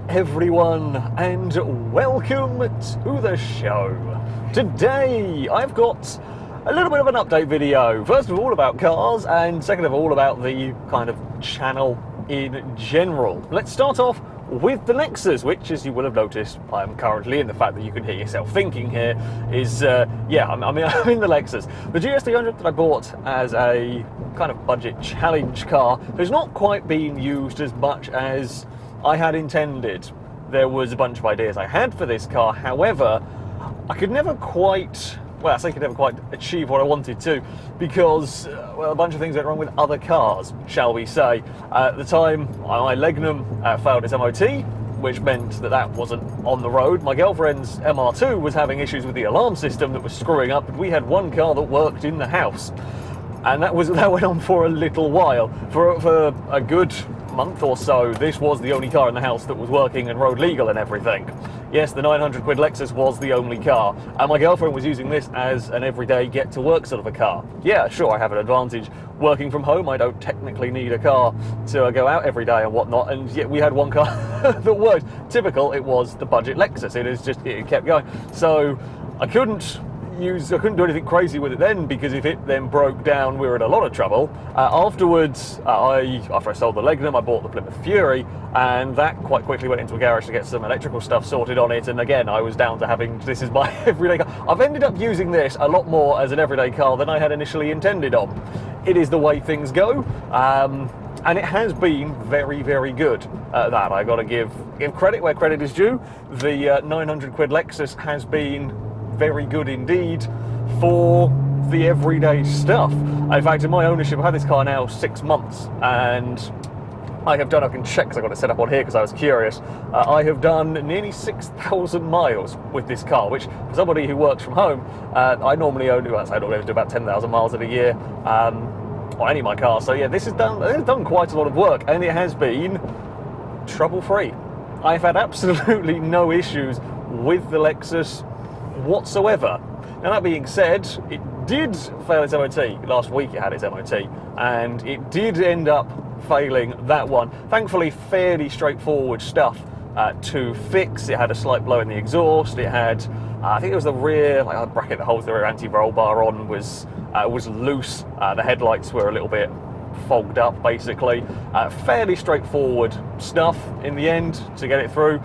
everyone, and welcome to the show. Today I've got a little bit of an update video. First of all about cars, and second of all about the kind of channel in general. Let's start off with the Lexus, which, as you will have noticed, I'm currently in. The fact that you can hear yourself thinking here is, I'm in the Lexus. The GS300 that I bought as a kind of budget challenge car has not quite been used as much as I had intended. There was a bunch of ideas I had for this car, however, I could never quite, achieve what I wanted to because, a bunch of things went wrong with other cars, shall we say. At the time, my Legnum failed its MOT, which meant that wasn't on the road. My girlfriend's MR2 was having issues with the alarm system that was screwing up, and we had one car that worked in the house. And that went on for a little while. For a good month or so, this was the only car in the house that was working and road legal and everything. Yes, the 900 quid Lexus was the only car, and my girlfriend was using this as an everyday get to work sort of a car. Yeah, sure, I have an advantage working from home. I don't technically need a car to go out every day and whatnot, and yet we had one car that worked. Typical, it was the budget Lexus. It kept going. So I couldn't do anything crazy with it then, because if it then broke down, we were in a lot of trouble. Afterwards, after I sold the Legnum, I bought the Plymouth Fury, and that quite quickly went into a garage to get some electrical stuff sorted on it, and again, I was down to having this as my everyday car. I've ended up using this a lot more as an everyday car than I had initially intended on. It is the way things go, and it has been very, very good at that. I got to give credit where credit is due. The 900 quid Lexus has been very good indeed for the everyday stuff. In fact, in my ownership, I've had this car now 6 months, and I can check because I got it set up on here because I was curious. I have done nearly 6,000 miles with this car, which for somebody who works from home, I normally do about 10,000 miles in a year on any of my cars. So yeah, this has done quite a lot of work, and it has been trouble-free. I've had absolutely no issues with the Lexus whatsoever. Now, that being said, it did fail its MOT. Last week it had its MOT, and it did end up failing that one. Thankfully, fairly straightforward stuff to fix. It had a slight blow in the exhaust. It had, I think it was the rear, a bracket that holds the rear anti-roll bar on was loose. The headlights were a little bit fogged up, basically. Fairly straightforward stuff in the end to get it through.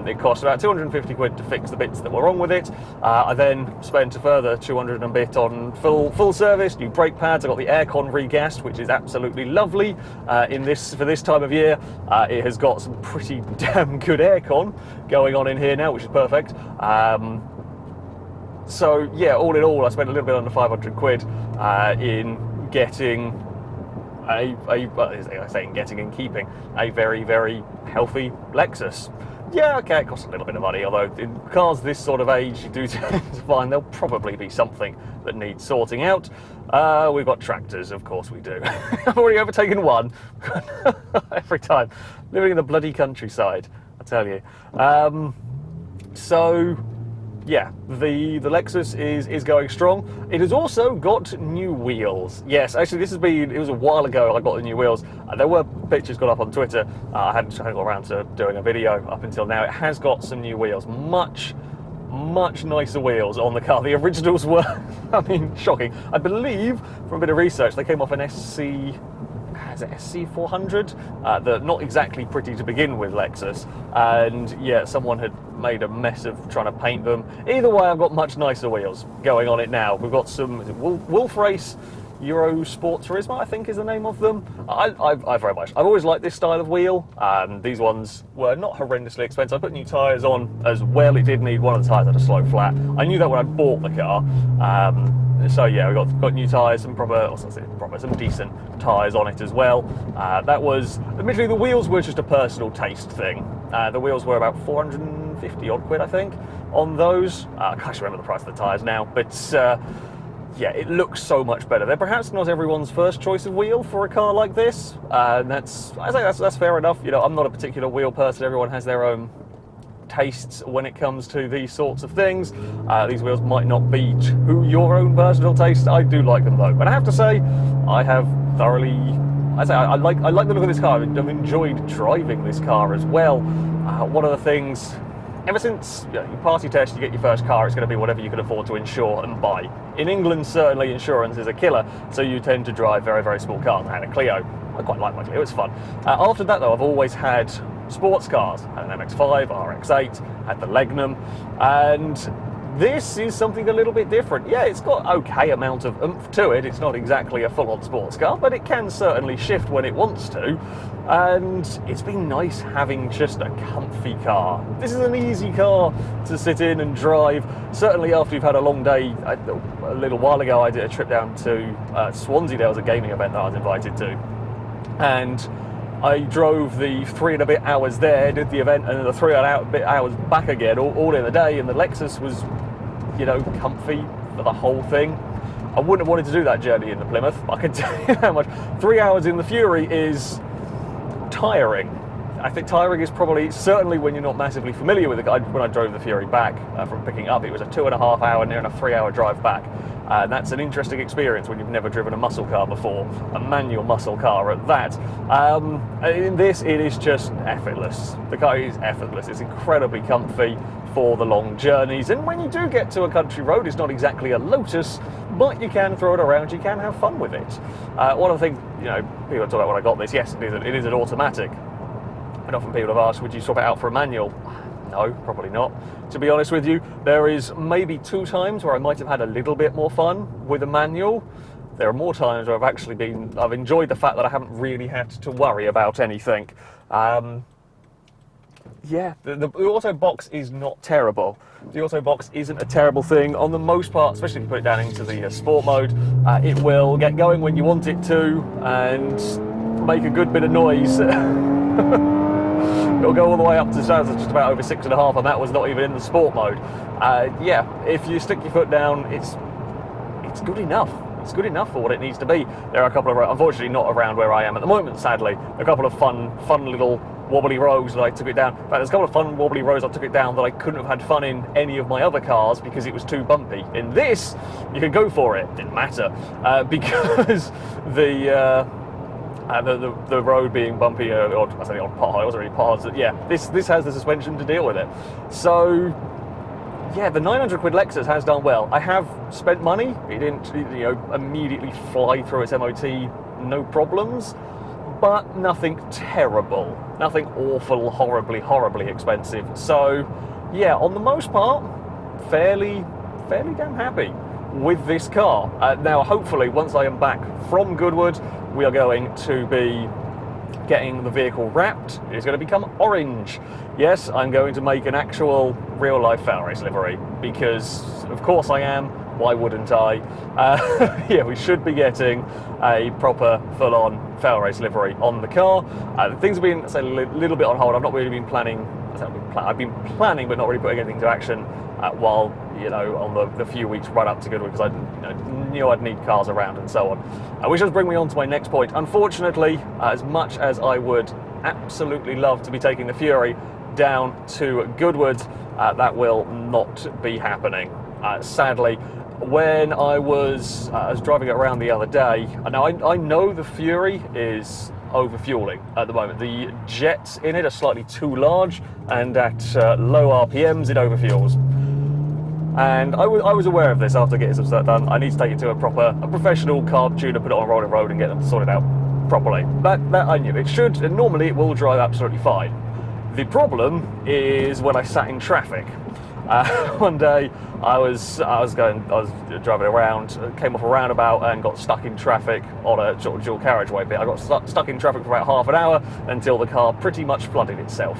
It cost about 250 quid to fix the bits that were wrong with it. I then spent a further 200 and a bit on full service, new brake pads. I got the aircon regassed, which is absolutely lovely for this time of year. It has got some pretty damn good aircon going on in here now, which is perfect. So yeah, all in all, I spent a little bit under 500 quid in getting keeping a very, very healthy Lexus. Yeah, okay, it costs a little bit of money, although in cars this sort of age, you do tend to find there'll probably be something that needs sorting out. We've got tractors, of course we do. I've already overtaken one every time. Living in the bloody countryside, I tell you. So yeah, the Lexus is going strong. It has also got new wheels. Yes, actually it was a while ago I got the new wheels. There were pictures got up on Twitter. I hadn't got around to doing a video up until now. It has got some new wheels. Much nicer wheels on the car. The originals were, shocking. I believe, from a bit of research, they came off an SC400, they're not exactly pretty to begin with, Lexus, and yeah, someone had made a mess of trying to paint them. Either way, I've got much nicer wheels going on it now. We've got some FailRace Euro Sport Turismo, I think is the name of them. I've always liked this style of wheel. These ones were not horrendously expensive. I put new tyres on as well. It did need one of the tyres had a slow flat. I knew that when I bought the car. So yeah, we got new tyres, some decent tyres on it as well. That was, admittedly, the wheels were just a personal taste thing. The wheels were about 450 odd quid, I think, on those. I can't remember the price of the tyres now, but yeah, it looks so much better. They're perhaps not everyone's first choice of wheel for a car like this, and that's fair enough. You know, I'm not a particular wheel person. Everyone has their own tastes when it comes to these sorts of things. These wheels might not be to your own personal taste. I do like them though, but I have to say, I have thoroughly I like the look of this car. I've enjoyed driving this car as well. One of the things, ever since you pass your test, you get your first car, it's going to be whatever you can afford to insure and buy. In England, certainly insurance is a killer, so you tend to drive very, very small cars. I had a Clio. I quite like my Clio, it's fun. After that, though, I've always had sports cars. I had an MX-5, RX-8, had the Legnum, and this is something a little bit different. Yeah, it's got okay amount of oomph to it. It's not exactly a full-on sports car, but it can certainly shift when it wants to. And it's been nice having just a comfy car. This is an easy car to sit in and drive. Certainly after you've had a long day. A little while ago, I did a trip down to Swansea. There was a gaming event that I was invited to. And I drove the 3 and a bit hours there, did the event, and then the 3 and a bit hours back again, all in a day, and the Lexus was, you know, comfy for the whole thing. I wouldn't have wanted to do that journey in the Plymouth. I can tell you how much. 3 hours in the Fury is tiring. I think tiring is probably, certainly when you're not massively familiar with it. When I drove the Fury back from picking up, it was a 2.5 hour, near enough 3 hour drive back. And that's an interesting experience when you've never driven a muscle car before, a manual muscle car at that. In this, it is just effortless. The car is effortless. It's incredibly comfy for the long journeys. And when you do get to a country road, it's not exactly a Lotus, but you can throw it around, you can have fun with it. One of the things, you know, people talk about when I got this, yes, it is an automatic. And often people have asked, would you swap it out for a manual? No, probably not. To be honest with you, there is maybe 2 times where I might have had a little bit more fun with a manual. There are more times where I've enjoyed the fact that I haven't really had to worry about anything. Yeah, the auto box is not terrible. The auto box isn't a terrible thing on the most part, especially if you put it down into the sport mode. It will get going when you want it to and make a good bit of noise. It'll go all the way up to just about over 6.5, and that was not even in the sport mode. Yeah, if you stick your foot down, it's good enough. It's good enough for what it needs to be. There are a couple of, unfortunately not around where I am at the moment, sadly, a couple of fun little wobbly roads that I took it down. In fact, there's a couple of fun wobbly roads I took it down that I couldn't have had fun in any of my other cars because it was too bumpy. In this, you could go for it. Didn't matter because the road being bumpy, or I say on potholes, or any potholes. Yeah, this has the suspension to deal with it. So yeah, the 900 quid Lexus has done well. I have spent money. It didn't, you know, immediately fly through its MOT, no problems, but nothing terrible, nothing awful, horribly expensive. So yeah, on the most part, fairly damn happy with this car. Now, hopefully, once I am back from Goodwood, we are going to be getting the vehicle wrapped. It's going to become orange. Yes, I'm going to make an actual real-life FailRace livery because, of course, I am. Why wouldn't I? Yeah, we should be getting a proper, full-on FailRace livery on the car. Things have been, say, a little bit on hold. I've not really been planning. I've been planning, but not really putting anything to action while, you know, on the few weeks right up to Goodwood, because I knew I'd need cars around and so on. Which does bring me on to my next point. Unfortunately, as much as I would absolutely love to be taking the Fury down to Goodwood, that will not be happening. Sadly, when I was driving it around the other day, now I know the Fury is overfueling at the moment. The jets in it are slightly too large, and at low RPMs it overfuels. And I was aware of this after getting some stuff done. I need to take it to a professional carb tuner, put it on a rolling road and get them sorted out properly. That I knew. It should, and normally it will drive absolutely fine. The problem is when I sat in traffic. One day I was driving around, came off a roundabout and got stuck in traffic on a sort of dual carriageway bit. I got stuck in traffic for about half an hour until the car pretty much flooded itself.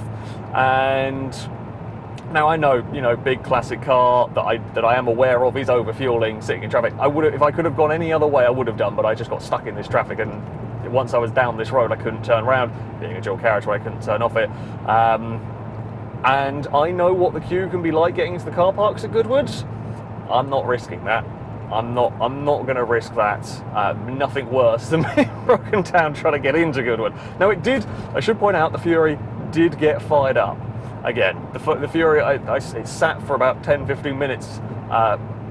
And now I know, you know, big classic car that I am aware of is overfueling, sitting in traffic. I would have, if I could have gone any other way, I would have done, but I just got stuck in this traffic, and once I was down this road, I couldn't turn around. Being a dual carriageway, I couldn't turn off it. And I know what the queue can be like getting into the car parks at Goodwood. I'm not risking that. I'm not going to risk that. Nothing worse than being broken down trying to get into Goodwood. Now I should point out, the Fury did get fired up. Again, the Fury, it sat for about 10-15 minutes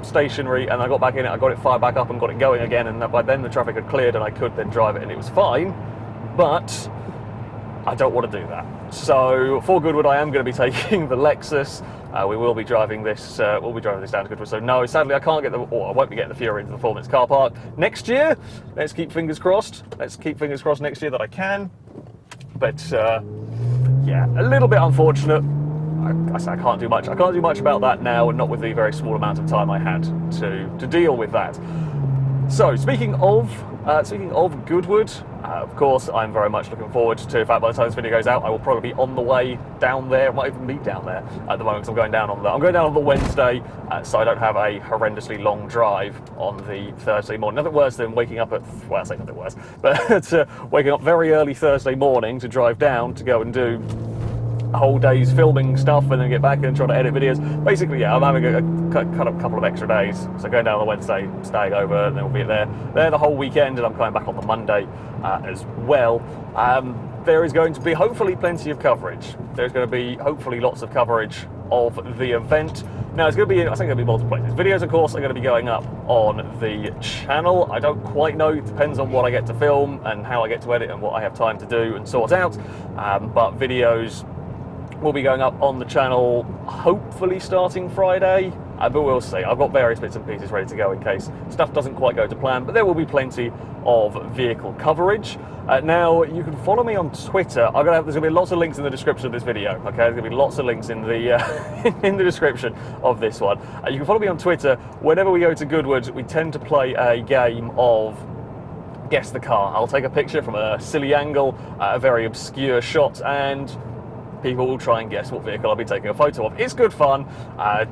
stationary, and I got back in it, I got it fired back up and got it going again, and by then the traffic had cleared and I could then drive it and it was fine. But I don't want to do that. So for Goodwood, I am going to be taking the Lexus. We will be driving this. We'll be driving this down to Goodwood. So no, sadly, I can't get or I won't be getting the Fury into the performance car park next year. Let's keep fingers crossed. Let's keep fingers crossed next year that I can. But yeah, a little bit unfortunate. I say I can't do much. I can't do much about that now, and not with the very small amount of time I had to deal with that. So speaking of Goodwood, of course, I'm very much looking forward to. In fact, by the time this video goes out, I will probably be on the way down there. It might even be down there at the moment because I'm going down on the Wednesday, so I don't have a horrendously long drive on the Thursday morning. Nothing worse than waking up at, well, I say nothing worse, but waking up very early Thursday morning to drive down to go and do a whole day's filming stuff and then get back and try to edit videos. Basically, yeah, I'm having a kind of couple of extra days. So going down on the Wednesday, staying over, and then we'll be there the whole weekend, and I'm coming back on the Monday as well. There is going to be hopefully plenty of coverage. There's going to be hopefully lots of coverage of the event. Now it's going to be, I think it'll be multiple places. Videos, of course, are going to be going up on the channel. I don't quite know, it depends on what I get to film and how I get to edit and what I have time to do and sort out. But videos will be going up on the channel hopefully starting Friday, but we'll see. I've got various bits and pieces ready to go in case stuff doesn't quite go to plan, but there will be plenty of vehicle coverage. Now, you can follow me on Twitter. There's going to be lots of links in the description of this video, okay? There's going to be lots of links in the in the description of this one. You can follow me on Twitter. Whenever we go to Goodwood, we tend to play a game of Guess the Car. I'll take a picture from a silly angle, a very obscure shot, and people will try and guess what vehicle I'll be taking a photo of. It's good fun.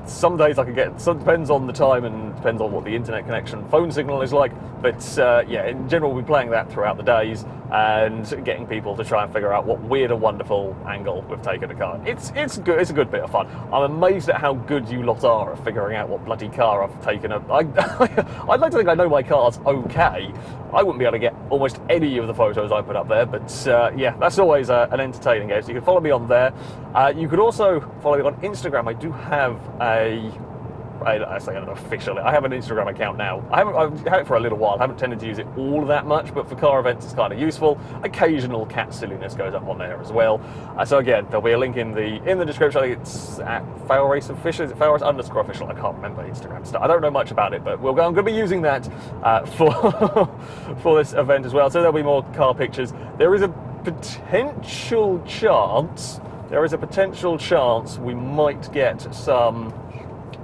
Some days I can get, so it depends on the time and depends on what the internet connection, phone signal is like, but yeah, in general we'll be playing that throughout the days and getting people to try and figure out what weird and wonderful angle we've taken a car. It's good. It's a good bit of fun. I'm amazed at how good you lot are at figuring out what bloody car I've taken. I'd like to think I know my car's okay. I wouldn't be able to get almost any of the photos I put up there, but yeah, that's always an entertaining game. So you can follow me on there. You could also follow me on Instagram. I do have I say unofficially, I have an Instagram account now. I've had it for a little while. I haven't tended to use it all that much, but for car events it's kind of useful. Occasional cat silliness goes up on there as well. So again, there'll be a link in the description. I think it's at FailRace Official. Is it FailRace_official? I can't remember Instagram stuff. I don't know much about it, but I'm going to be using that for this event as well. So there'll be more car pictures. There is a potential chance we might get some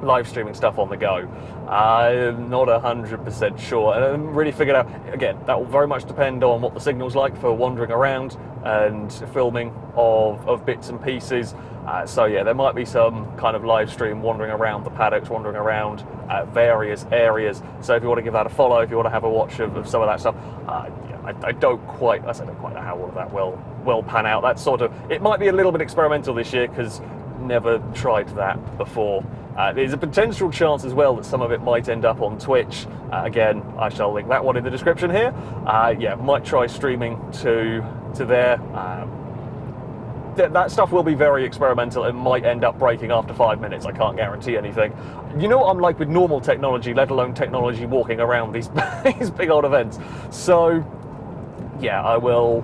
live streaming stuff on the go. I'm not 100% sure, and I haven't really figured out, again, that will very much depend on what the signal's like for wandering around and filming of bits and pieces. So yeah, there might be some kind of live stream wandering around the paddocks, wandering around various areas. So if you want to give that a follow, if you want to have a watch of some of that stuff, yeah, I don't quite know how all of that will pan out. That's sort of, it might be a little bit experimental this year because never tried that before. There's a potential chance as well that some of it might end up on Twitch. Again, I shall link that one in the description here. Yeah, might try streaming to there. That stuff will be very experimental and might end up breaking after 5 minutes. I can't guarantee anything. You know what I'm like with normal technology, let alone technology walking around these, these big old events. So, yeah, I will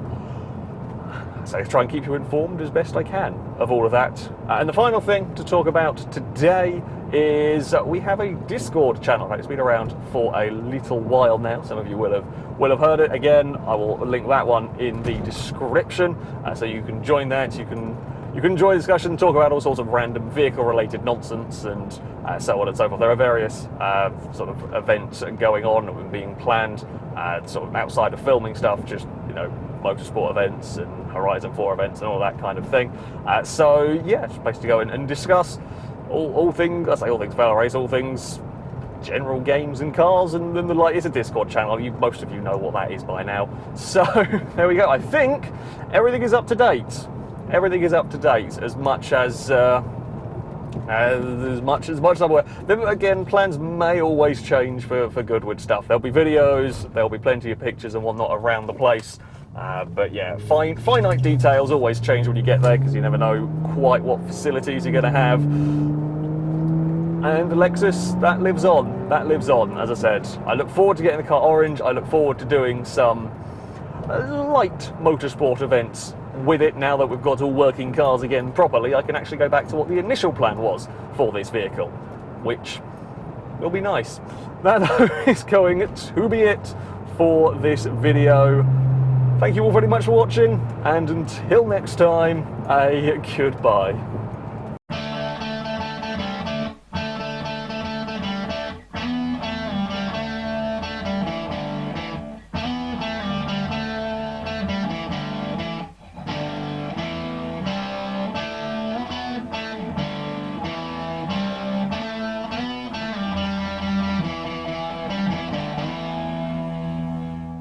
try and keep you informed as best I can of all of that. And the final thing to talk about today is we have a Discord channel. It's been around for a little while now. Some of you will have heard it. Again, I will link that one in the description, so you can join that. You can enjoy the discussion, talk about all sorts of random vehicle-related nonsense and so on and so forth. There are various sort of events going on and being planned, sort of outside of filming stuff, just, you know, motorsport events and Horizon 4 events and all that kind of thing. So yeah, it's a place to go and discuss all things, I say all things FailRace, all things general games and cars and the like. It's a Discord channel. Most of you know what that is by now. So there we go. I think everything is up to date. Everything is up to date as much as I'm aware. Then again, plans may always change for Goodwood stuff. There'll be videos, there'll be plenty of pictures and whatnot around the place. But yeah, finite details always change when you get there because you never know quite what facilities you're going to have. And the Lexus, that lives on. That lives on, as I said. I look forward to getting the car orange. I look forward to doing some light motorsport events with it. Now that we've got all working cars again properly, I can actually go back to what the initial plan was for this vehicle, which will be nice. That is going to be it for this video. Thank you all very much for watching, and until next time, a goodbye.